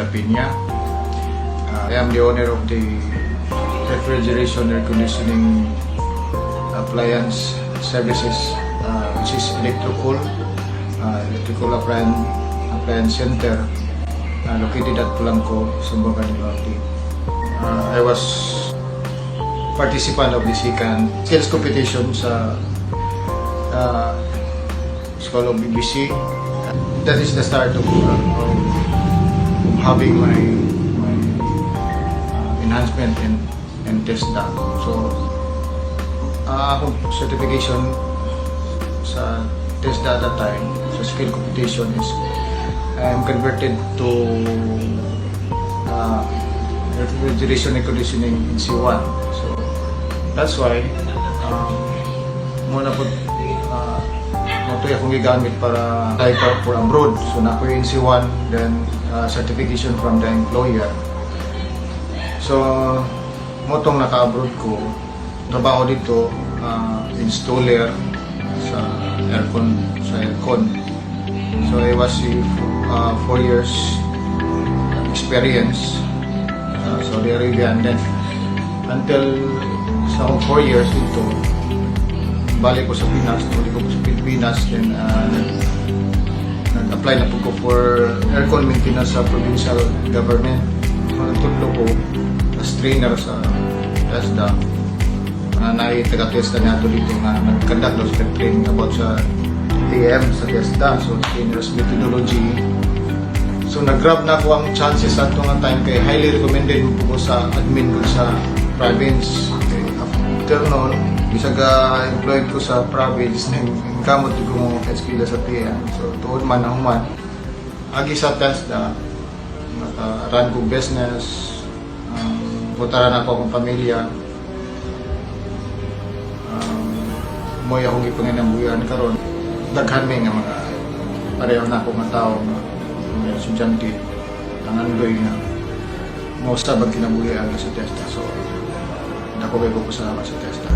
Piña. I am the owner of the refrigeration air conditioning appliance services, which is Electrocool Appliance Center, located at Polanco, Sumbangan, Norte. I was participant of the second skills competition sa School of BBC. That is the start of having my enhancement and TESDA. So, akong certification sa TESDA at that time, sa skill competition is I'm converted to refrigeration and conditioning in C1. So, that's why muna po ito akong gigamit para apply for abroad. So, na ko yung C1, then certification from the employer. So, motong naka-abroad ko, trabaho dito, installer sa aircon. So, I was 4 years experience sa Saudi Arabia, and then until sa 4 years dito, balik ko sa Pinas, tuloy ko sa Pilipinas, then nag-apply na po ko for aircon maintenance sa provincial government. Nagtudlo ko as trainer sa TESDA. Taga-TESDA niya ito dito nga nag-conduct daw sa training about sa TM sa TESDA, so trainer's methodology. So nag-grab na ko ang chances sa itong time kay highly recommended po ko sa admin ko sa province. Okay. After noon, isa ka-employed ko sa province na kamot ko mo keskila sa TM. So tuod man na human. Agi sa TESDA, run ko business, putaran ako akong pamilya. Mo'y akong ipanginambuyan karon. Daghan may nga mga pareho na ako mga tao, mga estudyante, tangandoy na most bag kinabuhian sa TESDA. So, dako kayo ko salamat sa TESDA.